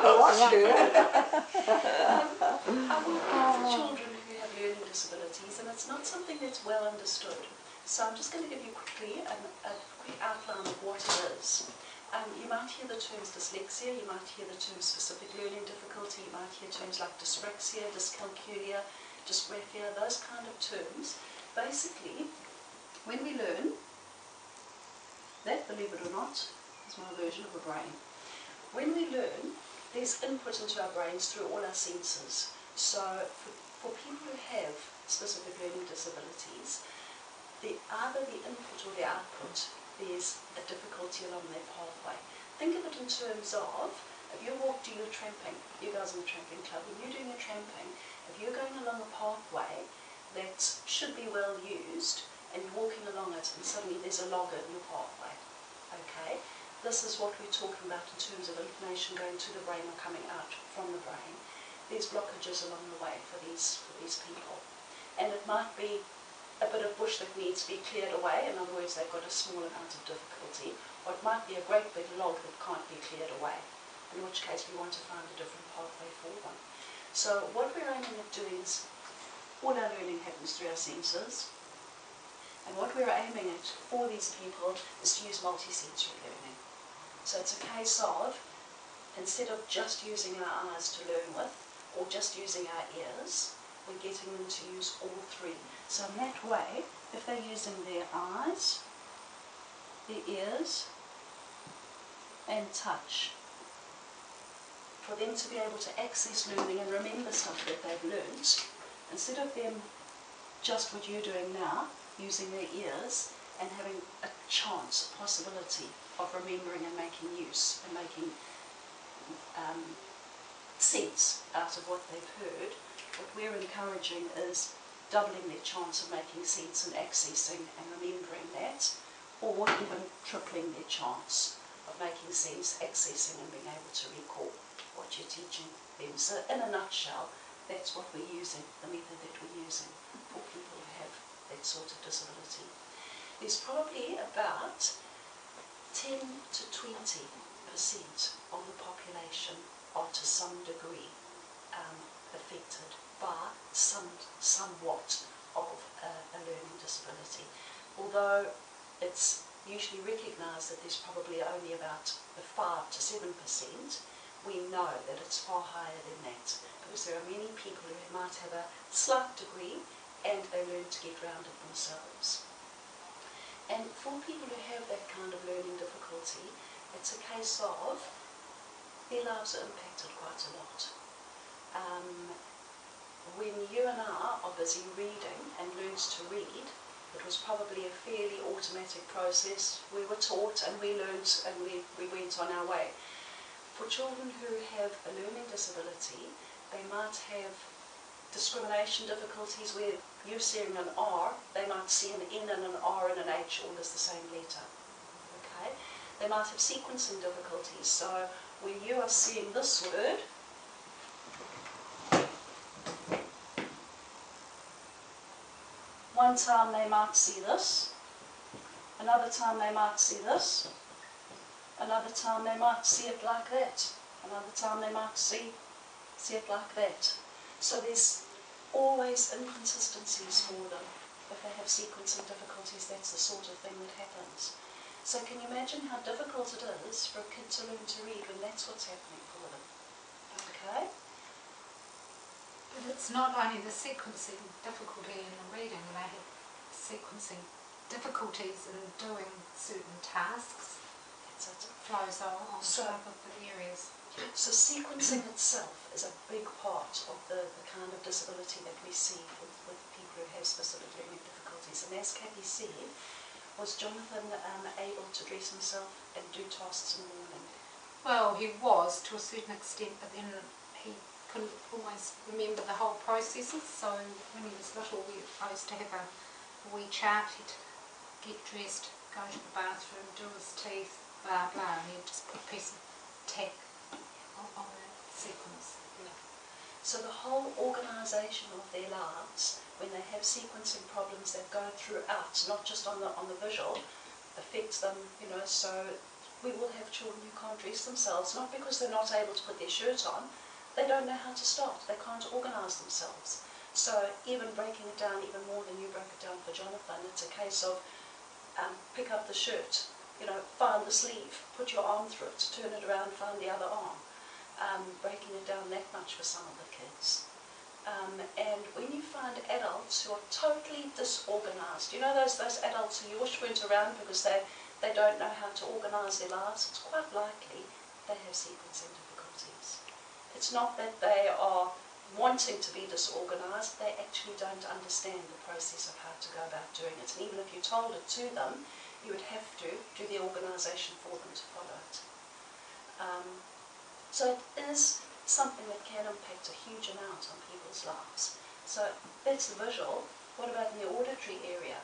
watched her. I work with children who have learning disabilities, and it's not something that's well understood. So I'm just going to give you quickly a quick outline of what it is. You might hear the terms dyslexia, you might hear the term specific learning difficulty, you might hear terms like dyspraxia, dyscalculia, dysgraphia, those kind of terms. Basically, when we learn, that, believe it or not, is my version of a brain. When we learn, there's input into our brains through all our senses. So for people who have specific learning disabilities, either the input or the output, there's a difficulty along their pathway. Think of it in terms of, if you do your tramping, you guys in the tramping club, when you're doing your tramping, if you're going along a pathway that should be well used, and you're walking along it, and suddenly there's a logger in your pathway, okay? This is what we're talking about in terms of information going to the brain or coming out from the brain. There's blockages along the way for these people. And it might be a bit of bush that needs to be cleared away, in other words, they've got a small amount of difficulty, or it might be a great big log that can't be cleared away, in which case we want to find a different pathway for them. So what we're aiming at doing is, all our learning happens through our senses, and what we're aiming at for these people is to use multi-sensory learning. So it's a case of, instead of just using our eyes to learn with, or just using our ears, we're getting them to use all three. So in that way, if they're using their eyes, their ears, and touch, for them to be able to access learning and remember stuff that they've learnt, instead of them just what you're doing now, using their ears, and having a chance, a possibility of remembering and making use and making sense out of what they've heard, what we're encouraging is doubling their chance of making sense and accessing and remembering that, or even tripling their chance of making sense, accessing and being able to recall what you're teaching them. So in a nutshell, that's what we're using, the method that we're using for people who have that sort of disability. There's probably about 10 to 20% of the population are to some degree affected by somewhat of a learning disability. Although it's usually recognised that there's probably only about 5 to 7%, we know that it's far higher than that, because there are many people who might have a slight degree and they learn to get around it themselves. And for people who have that kind of learning difficulty, it's a case of their lives are impacted quite a lot. When you and I are busy reading and learns to read, it was probably a fairly automatic process. We were taught and we learned and we went on our way. For children who have a learning disability, they might have discrimination difficulties where you're seeing an R, they might see an N and an R and an H all as the same letter. Okay? They might have sequencing difficulties, so when you are seeing this word, one time they might see this, another time they might see this, another time they might see it like that, another time they might see it like that. So there's always inconsistencies for them. If they have sequencing difficulties, that's the sort of thing that happens. So can you imagine how difficult it is for a kid to learn to read when that's what's happening for them? Okay? But it's not only the sequencing difficulty in the reading, they have sequencing difficulties in doing certain tasks. That's it. Flows on top of the areas. So sequencing itself is a big part of the kind of disability that we see with people who have specific learning difficulties. And as Kathy said, was Jonathan able to dress himself and do tasks in the morning? Well, he was to a certain extent, but then he couldn't always remember the whole processes. So when he was little, I used to have a wee chart. He'd get dressed, go to the bathroom, do his teeth, blah blah, and he'd just put a piece of tack on the sequence. Yeah. So the whole organisation of their lives, when they have sequencing problems that go throughout, not just on the visual, affects them, you know, so we will have children who can't dress themselves, not because they're not able to put their shirt on, they don't know how to start, they can't organise themselves. So even breaking it down even more than you broke it down for Jonathan, it's a case of pick up the shirt, you know, find the sleeve, put your arm through it, turn it around, find the other arm. Breaking it down that much for some of the kids. And when you find adults who are totally disorganised, you know those adults who you wish weren't around because they don't know how to organise their lives, it's quite likely they have sequencing difficulties. It's not that they are wanting to be disorganised, they actually don't understand the process of how to go about doing it. And even if you told it to them, you would have to do the organisation for them to follow it. So it is something that can impact a huge amount on people's lives. So that's the visual. What about in the auditory area?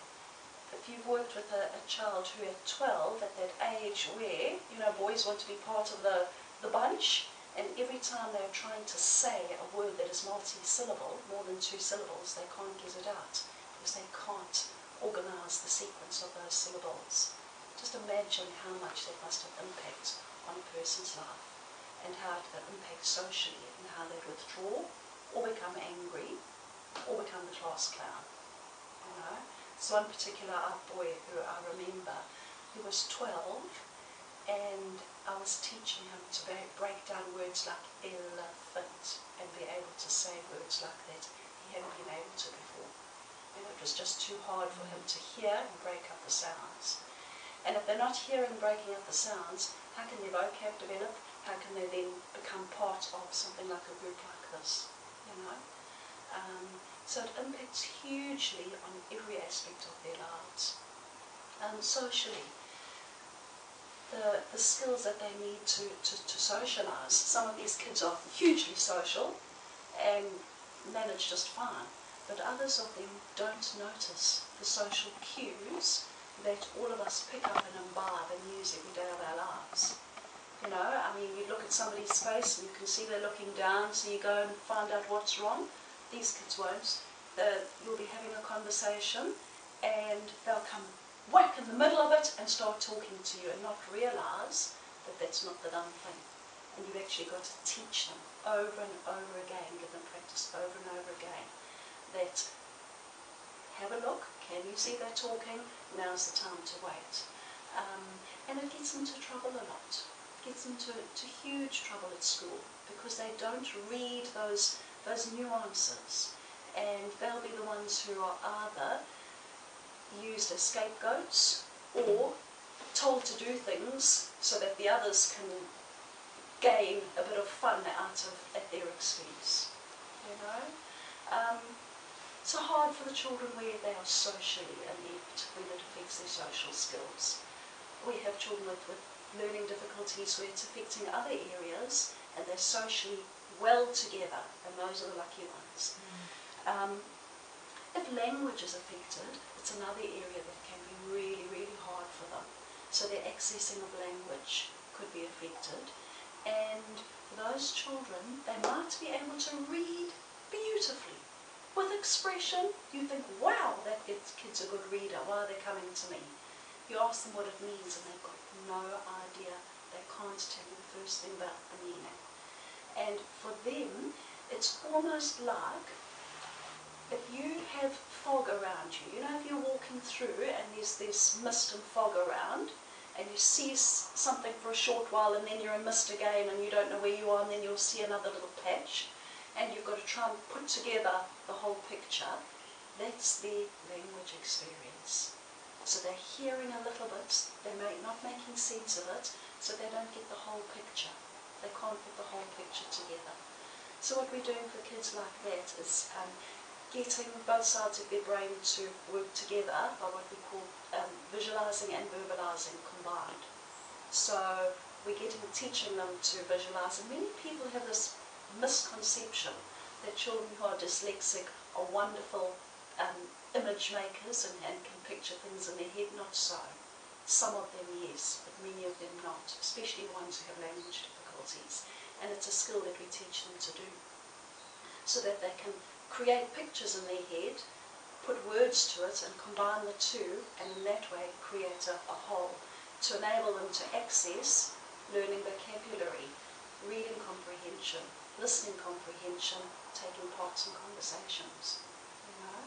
If you've worked with a child who at 12, at that age where, you know, boys want to be part of the bunch, and every time they're trying to say a word that is multi-syllable, more than 2 syllables, they can't get it out because they can't organise the sequence of those syllables. Just imagine how much that must have impact on a person's life, and how it impacts socially, and how they'd withdraw, or become angry, or become the class clown. You know? So one particular boy who I remember, he was 12, and I was teaching him to break down words like elephant, and be able to say words like that he hadn't been able to before. And it was just too hard for him to hear and break up the sounds. And if they're not hearing and breaking up the sounds, how can their vocab develop? How can they then become part of something like a group like this, you know? So it impacts hugely on every aspect of their lives. Socially, the skills that they need to socialise. Some of these kids are hugely social and manage just fine, but others of them don't notice the social cues that all of us pick up and imbibe and use every day of our lives. You know, I mean, you look at somebody's face and you can see they're looking down, so you go and find out what's wrong. These kids won't. You'll be having a conversation and they'll come whack in the middle of it and start talking to you and not realise that that's not the done thing. And you've actually got to teach them over and over again, give them practice over and over again, that have a look, can you see they're talking? Now's the time to wait. And it gets them into trouble a lot. Gets them to huge trouble at school because they don't read those nuances, and they'll be the ones who are either used as scapegoats or told to do things so that the others can gain a bit of fun at their expense. You know, so hard for the children where they are socially inept, when it affects their social skills. We have children with learning difficulties where it's affecting other areas and they're socially well together, and those are the lucky ones. If language is affected, it's another area that can be really, really hard for them. So their accessing of language could be affected, and for those children, they might be able to read beautifully. With expression, you think, wow, that kid's a good reader, why are they coming to me? You ask them what it means and they've got no idea. They can't tell you the first thing about the meaning. And for them, it's almost like if you have fog around you, you know, if you're walking through and there's this mist and fog around, and you see something for a short while and then you're in mist again and you don't know where you are, and then you'll see another little patch, and you've got to try and put together the whole picture. That's the language experience. So they're hearing a little bit, they're not making sense of it, so they don't get the whole picture. They can't put the whole picture together. So what we're doing for kids like that is getting both sides of their brain to work together by what we call visualising and verbalising combined. So we're teaching them to visualise, and many people have this misconception that children who are dyslexic are wonderful image makers and can picture things in their head. Not so. Some of them yes, but many of them not, especially ones who have language difficulties. And it's a skill that we teach them to do, so that they can create pictures in their head, put words to it and combine the two, and in that way create a whole. to enable them to access learning vocabulary, reading comprehension, listening comprehension, taking part in conversations. You know?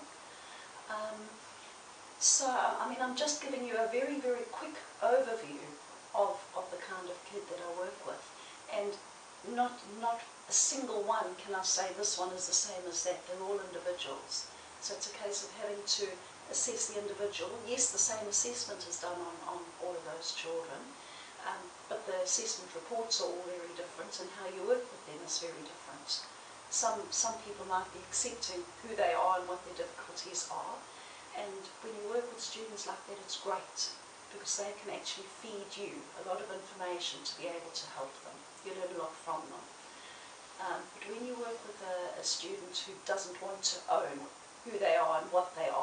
So, I mean, I'm just giving you a very, very quick overview of the kind of kid that I work with. And not a single one can I say this one is the same as that. They're all individuals. So it's a case of having to assess the individual. Yes, the same assessment is done on all of those children, but the assessment reports are all very different, and how you work with them is very different. Some people might be accepting who they are and what their difficulties are, and when you work with students like that, it's great, because they can actually feed you a lot of information to be able to help them. You learn a lot from them. But when you work with a student who doesn't want to own who they are and what their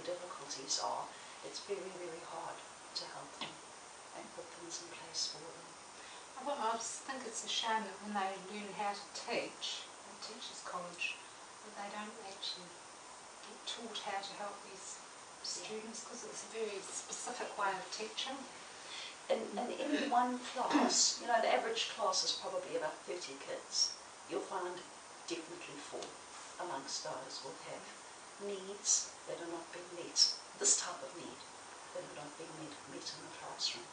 difficulties are, it's very, very hard to help them and put things in place for them. Well, I just think it's a shame that when they learn how to teach at Teachers College, that they don't actually get taught how to help these students, because it's a very specific way of teaching. In any one class, you know, the average class is probably about 30 kids. You'll find definitely 4 amongst those will have needs that are not being met, this type of need that are not being met in the classroom.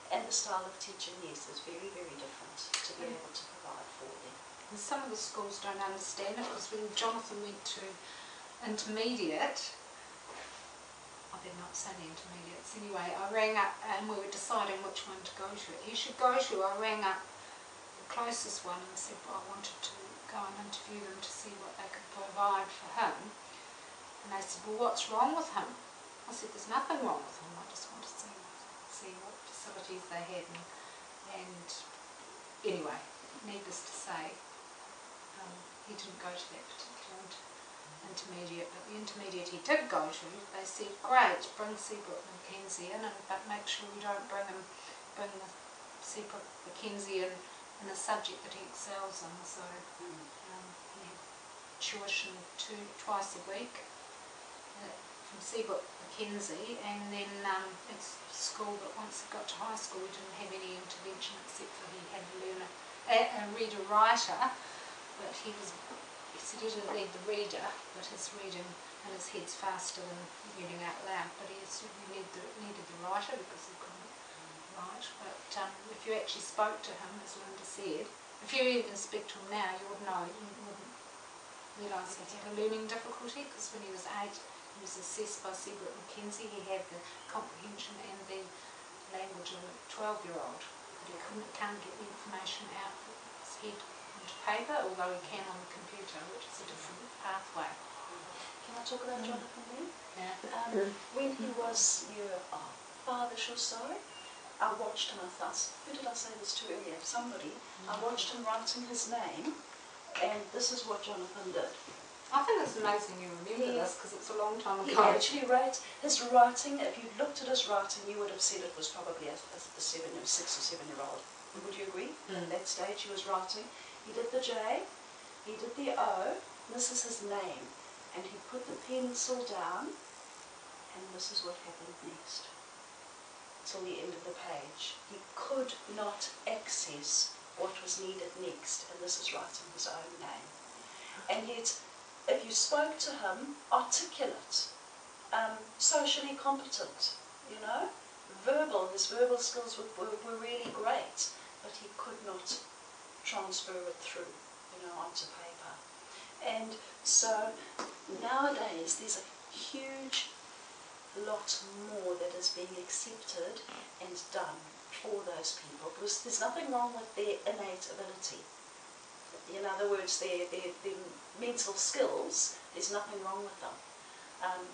And the style of teaching, yes, is very, very different to be able to provide for them. And some of the schools don't understand it, because when Jonathan went to intermediate, I better not say the intermediates anyway, I rang up and we were deciding which one to go to. He should go to, I rang up the closest one and said I wanted to go and interview them to see what they could provide for him. And they said, well, what's wrong with him? I said, there's nothing wrong with him, I just want to see what facilities they had. And anyway, needless to say, he didn't go to that particular intermediate, but the intermediate he did go to, they said, great, bring Seabrook Mackenzie in, but make sure you don't bring the Seabrook Mackenzie in a subject that he excels in. So he had tuition twice a week from Seabrook Mackenzie, and then it's school, but once he got to high school we didn't have any intervention except for he had to learn a reader-writer, but he said he didn't need the reader, but his reading in his head's faster than reading out loud, but he certainly needed the writer because he couldn't write. But if you actually spoke to him, as Linda said, if you even speak to him now, you would know, you wouldn't realise he had a learning difficulty, because when he was 8 he was assessed by Seabrook Mackenzie. He had the comprehension and the language of a 12-year-old, but he can't get the information out of his head onto paper, although he can on the computer, which is a different pathway. Can I talk about Jonathan then? Yeah. When he was year 5-ish or so, I watched him, who did I say this to earlier? Somebody. I watched him writing his name, and this is what Jonathan did. I think it's amazing you remember this, because it's a long time ago. He actually wrote his writing. If you looked at his writing, you would have said it was probably a 6 or 7-year-old. Would you agree? At that stage he was writing. He did the J, he did the O, and this is his name. And he put the pencil down, and this is what happened next. Till the end of the page. He could not access what was needed next, and this is writing his own name. And yet, if you spoke to him, articulate, socially competent, you know, his verbal skills were really great, but he could not transfer it through, you know, onto paper. And so nowadays there's a huge lot more that is being accepted and done for those people, because there's nothing wrong with their innate ability. In other words, their mental skills, there's nothing wrong with them.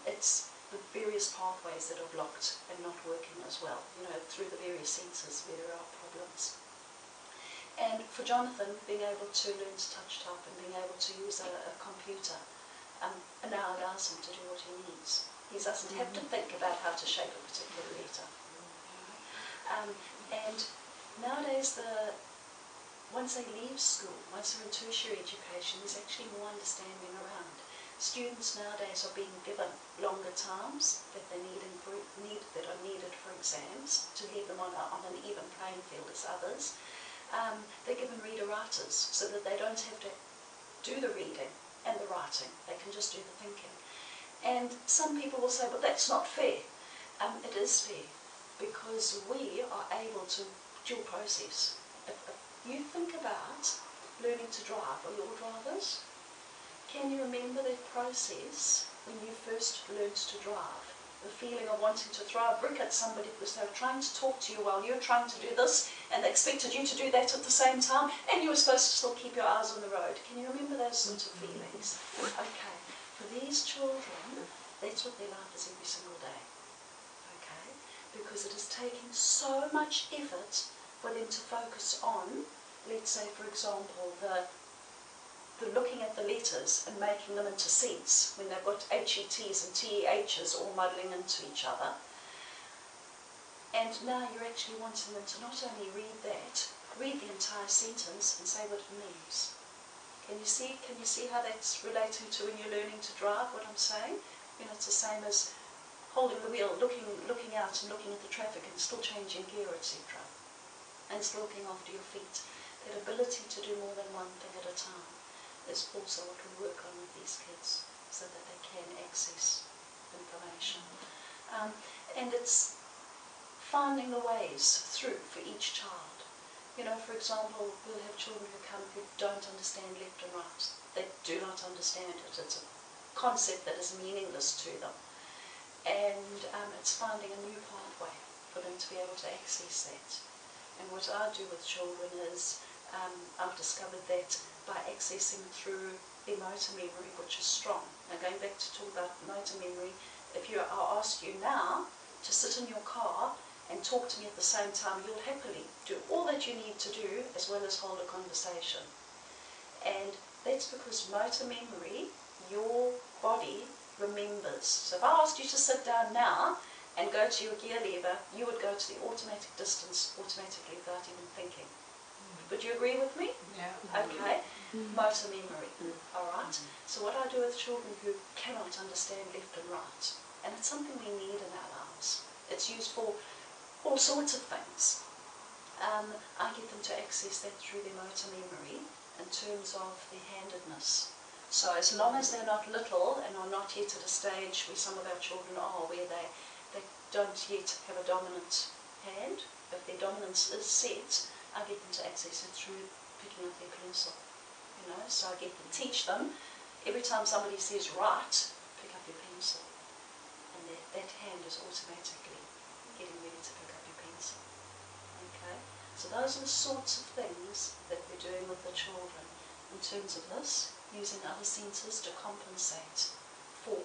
It's the various pathways that are blocked and not working as well, you know, through the various senses where there are problems. And for Jonathan, being able to learn to touch type and being able to use a computer now allows him to do what he needs. He doesn't have to think about how to shape a particular letter. And nowadays, once they leave school, once they're in tertiary education, there's actually more understanding around. Students nowadays are being given longer times that are needed for exams to leave them on an even playing field as others. They're given reader-writers so that they don't have to do the reading and the writing. They can just do the thinking. And some people will say, but that's not fair. It is fair because we are able to dual process. If you think about learning to drive, are you all drivers? Can you remember that process when you first learned to drive? The feeling of wanting to throw a brick at somebody because they were trying to talk to you while you were trying to do this and they expected you to do that at the same time and you were supposed to still keep your eyes on the road. Can you remember those sorts of feelings? Okay, for these children, that's what their life is every single day. Okay, because it is taking so much effort for them to focus on, let's say for example, the looking at the letters and making them into sense when they've got HETs and TEHs all muddling into each other. And now you're actually wanting them to not only read that, read the entire sentence and say what it means. Can you see how that's relating to when you're learning to drive, what I'm saying? You know, it's the same as holding the wheel, looking out and looking at the traffic and still changing gear, etc. And still looking after your feet. That ability to do more than one thing at a time is also what we work on with these kids so that they can access information. And it's finding the ways through for each child. You know, for example, we'll have children who come who don't understand left and right. They do not understand it. It's a concept that is meaningless to them. And it's finding a new pathway for them to be able to access that. And what I do with children is I've discovered that by accessing through their motor memory, which is strong. Now going back to talk about motor memory, if I'll ask you now to sit in your car and talk to me at the same time, you'll happily do all that you need to do as well as hold a conversation. And that's because motor memory, your body remembers. So if I asked you to sit down now and go to your gear lever, you would go to the automatic distance automatically without even thinking. Would you agree with me? Yeah. Okay. Motor memory. Alright? So what I do with children who cannot understand left and right, and it's something we need in our lives. It's used for all sorts of things. I get them to access that through their motor memory in terms of their handedness. So as long as they're not little and are not yet at a stage where some of our children are, where they don't yet have a dominant hand, if their dominance is set, I get them to access it through picking up their pencil. You know, so I get to teach them, every time somebody says right, pick up your pencil. And that hand is automatically getting ready to pick up your pencil. Okay? So those are the sorts of things that we're doing with the children in terms of this, using other senses to compensate for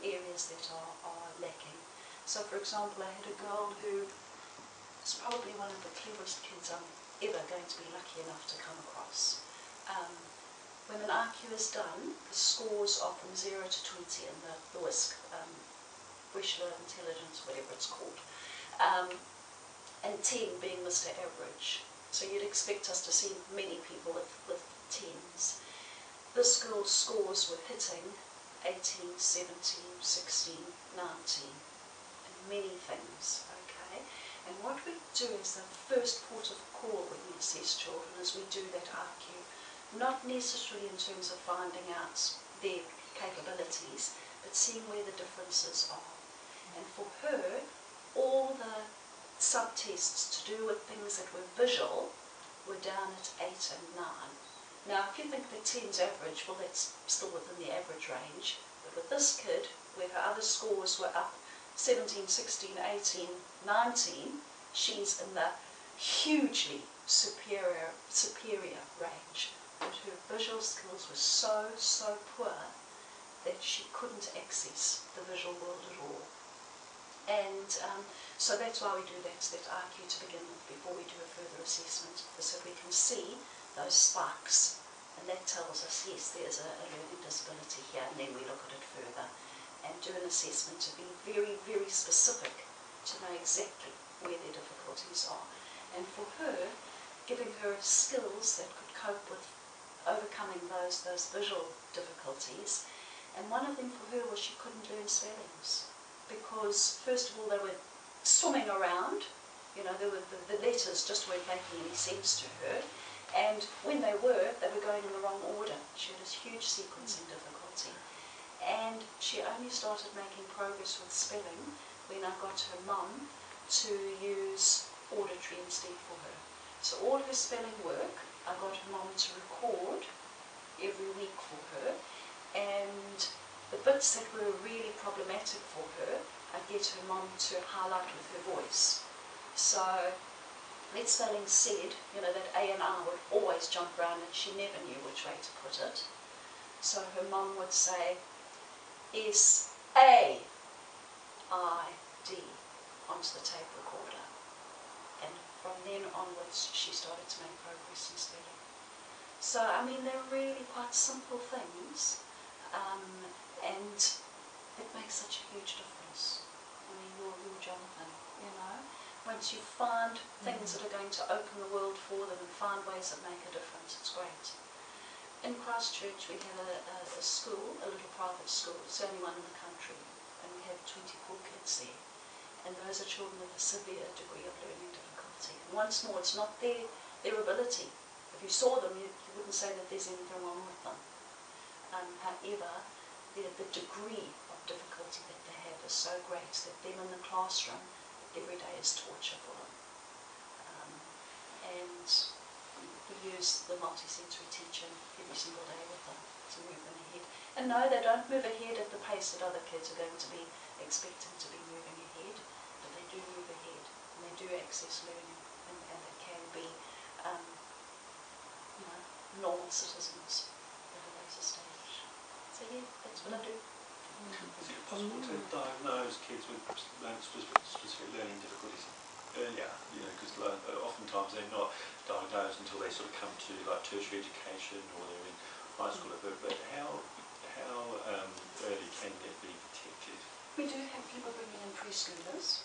areas that are lacking. So for example, I had a girl who is probably one of the cleverest kids I'm ever going to be lucky enough to come across. When an IQ is done, the scores are from 0 to 20 in the WISC, Visual Intelligence, whatever it's called, and 10 being Mr. Average. So you'd expect us to see many people with 10s. This girl's scores were hitting 18, 17, 16, 19, and many things, okay? And what we do is the first port of call when we assess children is we do that IQ, not necessarily in terms of finding out their capabilities, but seeing where the differences are. And for her, all the subtests to do with things that were visual were down at 8 and 9. Now, if you think that 10's average, well, that's still within the average range. But with this kid, where her other scores were up 17, 16, 18, 19, she's in the hugely superior range. But her visual skills were so poor that she couldn't access the visual world at all. And so that's why we do that IQ to begin with before we do a further assessment, so we can see those spikes, and that tells us, yes, there's a learning disability here, and then we look at it further and do an assessment to be very, very specific to know exactly where their difficulties are. And for her, giving her skills that could cope with overcoming those visual difficulties, And one of them for her was she couldn't learn spellings because, first of all, they were swimming around. You know, the letters just weren't making any sense to her. And when they were going in the wrong order. She had this huge sequencing difficulty. And she only started making progress with spelling when I got her mum to use auditory instead for her. So all her spelling work, I got her mum to record every week for her. And the bits that were really problematic for her, I get her mum to highlight with her voice. So that spelling said, you know, that A and I would always jump around and she never knew which way to put it. So her mum would say S-A-I-D onto the tape recorder. And from then onwards she started to make progress in spelling. So, I mean, they're really quite simple things, and it makes such a huge difference. I mean, you're Jonathan, you know. Once you find things that are going to open the world for them and find ways that make a difference, it's great. In Christchurch we have a school, a little private school. It's the only one in the country, and we have 24 kids there. And those are children with a severe degree of learning difficulty. And once more, it's not their ability. If you saw them, you wouldn't say that there's anything wrong with them. However, the degree of difficulty that they have is so great that them in the classroom every day is torture for them. And we use the multisensory teaching every single day with them to move them ahead. And no, they don't move ahead at the pace that other kids are going to be expected to be moving ahead, but they do move ahead, and they do access learning, and they can be you know, normal citizens at a later stage. So yeah, that's what I do. Is it possible to diagnose kids with specific learning difficulties earlier? You know, because oftentimes they're not diagnosed until they sort of come to like tertiary education or they're in high school. But how early can it be detected? We do have people bringing in preschoolers.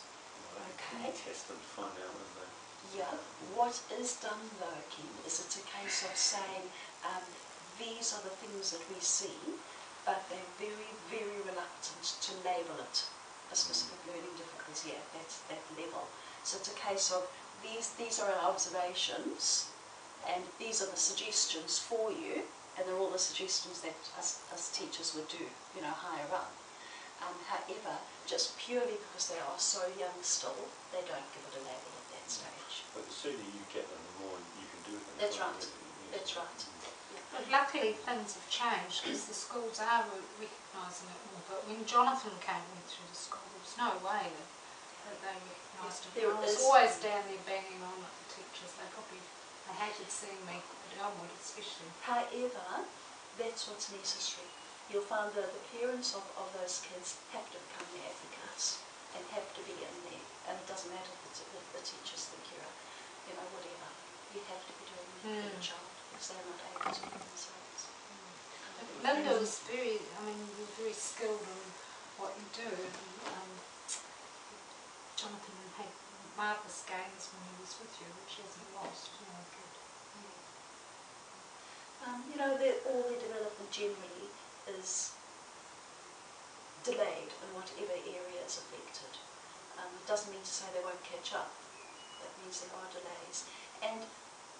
Can you test them to find out when they? Yeah. What is done though, Kim, is it's a case of saying these are the things that we see, but they're very, very reluctant to label it a specific learning difficulty at that level. So it's a case of these are our observations, and these are the suggestions for you, and they're all the suggestions that us teachers would do, you know, higher up. However, just purely because they are so young still, they don't give it a label at that stage. But the sooner you get them, the more you can do with them. That's right. That's right. But luckily things have changed because the schools are recognising it more. But when Jonathan went through the school, there was no way that they recognised it. I was always down there banging on at the teachers. They hated seeing me at Elmwood especially. However, that's what's necessary. You'll find that the parents of those kids have to become the advocates and have to be in there. And it doesn't matter if the teachers think you're, you know, whatever. You have to be doing it for the child because they're not able to do themselves. Linda was you're very skilled in what you do. Jonathan had marvellous gains when he was with you, which he hasn't lost. You know, good. You know, all their development generally is delayed in whatever area is affected. It doesn't mean to say they won't catch up. That means there are delays. And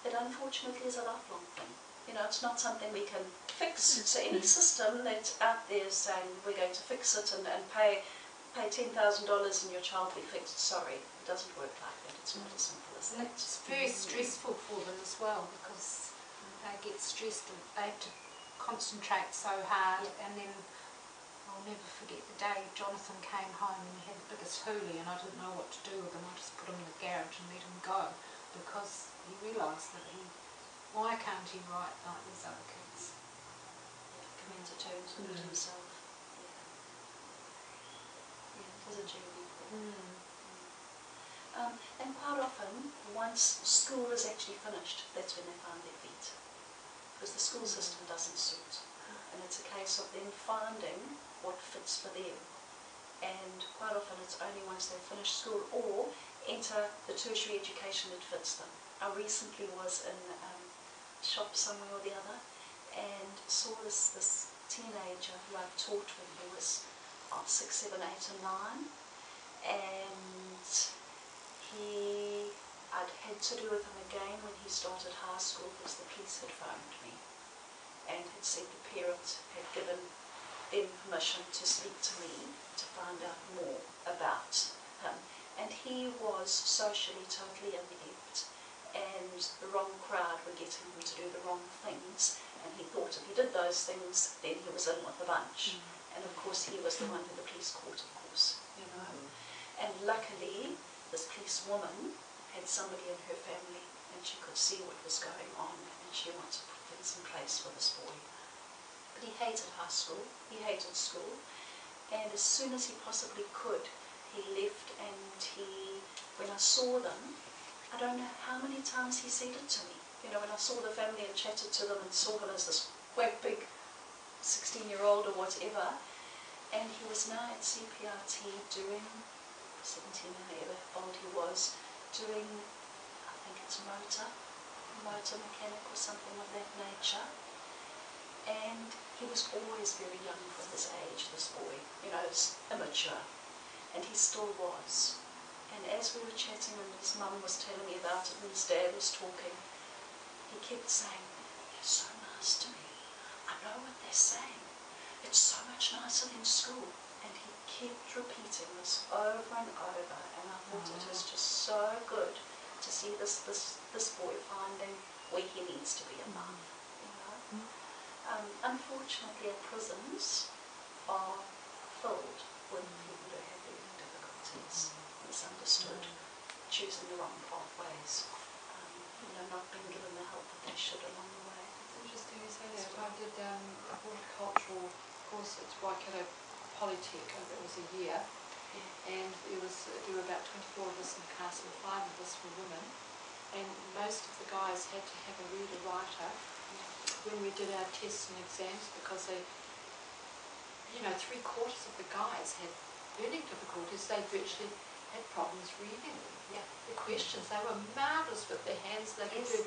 it unfortunately is a lifelong thing. You know, it's not something we can fix. So any system that's out there saying we're going to fix it and pay $10,000 and your child be fixed, sorry, it doesn't work like that. It's not as simple as that. And it's very stressful for them as well because they get stressed and they have to concentrate so hard. And then I'll never forget the day Jonathan came home and he had the biggest hoolie and I didn't know what to do with him. I just put him in the garage and let him go because he realised that why can't he write like these other kids? Come into terms with it himself. Yeah, it is a journey. And quite often, once school is actually finished, that's when they find their feet. Because the school system doesn't suit. And it's a case of them finding what fits for them. And quite often it's only once they've finished school or enter the tertiary education that fits them. I recently was in a shop somewhere or the other and saw this teenager who I taught when he was 6, 7, 8 and 9, and I'd had to do with him again when he started high school because the police had phoned me and had said the parent had given them permission to speak to me to find out more about him. And he was socially totally inept, and the wrong crowd were getting him to do the wrong things, and he thought if he did those things then he was in with the bunch. And of course he was the one who the police caught, of course, you know. And luckily this police woman had somebody in her family and she could see what was going on, and she wanted to put things in place for this boy. But he hated high school, he hated school, and as soon as he possibly could, he left. And when I saw them, I don't know how many times he said it to me. You know, when I saw the family and chatted to them and saw him as this great big 16-year-old or whatever, and he was now at CPRT doing, 17 or however old he was, doing, I think it's motor mechanic or something of that nature. And he was always very young for his age, this boy, you know, it's immature, and he still was. And as we were chatting and his mum was telling me about it and his dad was talking, he kept saying, "They're so nice to me. I know what they're saying. It's so much nicer than school." And he kept repeating this over and over, and I thought it was just so good to see this boy finding where he needs to be in life, you know. Unfortunately, our prisons are filled with people who have learning difficulties, misunderstood, choosing the wrong pathways, you know, not being given the help that they should along the way. Interesting you say that. I did a horticultural course at Waikato Polytech, it was a year, and there were about 24 of us in the class and 5 of us were women, and most of the guys had to have a reader-writer when we did our tests and exams, because they, you know, 3/4 of the guys had learning difficulties. They virtually had problems reading. Yeah. The questions, they were marvellous with their hands. They could do,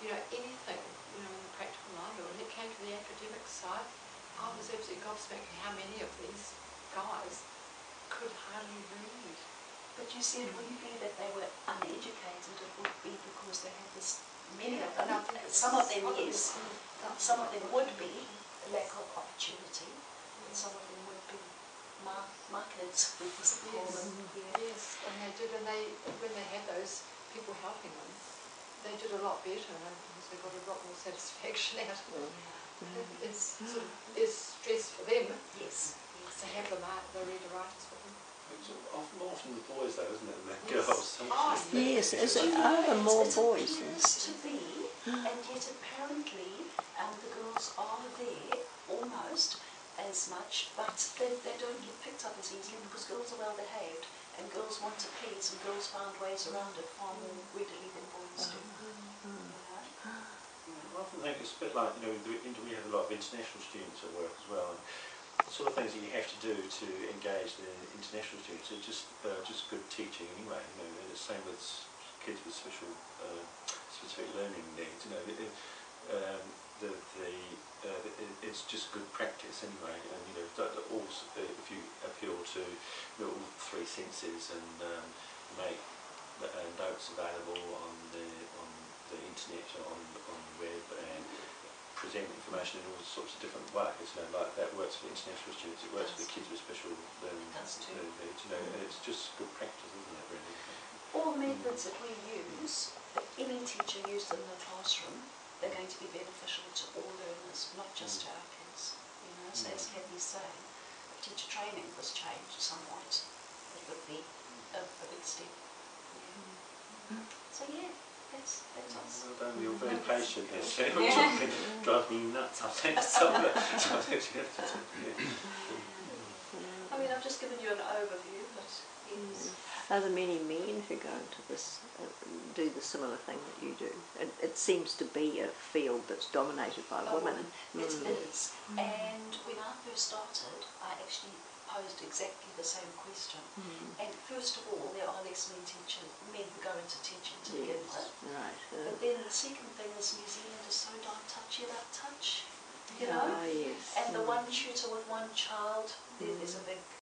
you know, anything, you know, in the practical line. But when it came to the academic side, I was absolutely gobsmacked how many of these guys could hardly read. But you see, it wouldn't be that they were uneducated, it would be because they had this, many of them, some of them yes, some of them would be lack of opportunity, and some of them would be markets, we must call them. Yes, and they did, and when they had those people helping them, they did a lot better, and because they got a lot more satisfaction out of it. It's sort of stress for them. Yes. To have the reader-writers with them. It's often the boys though, isn't it, and the girls? Yes, are there more boys? It appears to be, and yet apparently the girls are there almost as much, but they don't get picked up as easily because girls are well behaved, and girls want to please, and girls find ways around it far more readily than boys do. I often think it's a bit like, you know, we have a lot of international students at work as well, and the sort of things that you have to do to engage the international students are just good teaching anyway, you know, and it's the same with kids with specific learning needs, you know, it's just good practice anyway, and you know, also if you appeal to, you know, all 3 senses and make notes available on the internet, on the web, and present information in all sorts of different ways, you know, like that works for international students, it works for the kids with special learning needs, you know, and it's just good practice, isn't it, really? All the methods that we use, that any teacher used in the classroom, they're going to be beneficial to all learners, not just to our kids. You know, so as Kathy's saying, if teacher training was changed somewhat, it would be a big step. Yeah. So yeah, that's us. Well done, you're very patient there, Sam. Drive me nuts, I think. I mean, I've just given you an overview, but yes. Are there many men who go into this, do the similar thing that you do? It seems to be a field that's dominated by women. It is. And when I first started, I actually posed exactly the same question. And first of all, there are less men who go into teaching to begin with. Right. But then the second thing is New Zealand is so darn touchy about touch. you know. Ah, yes. And the one tutor with one child, there's a big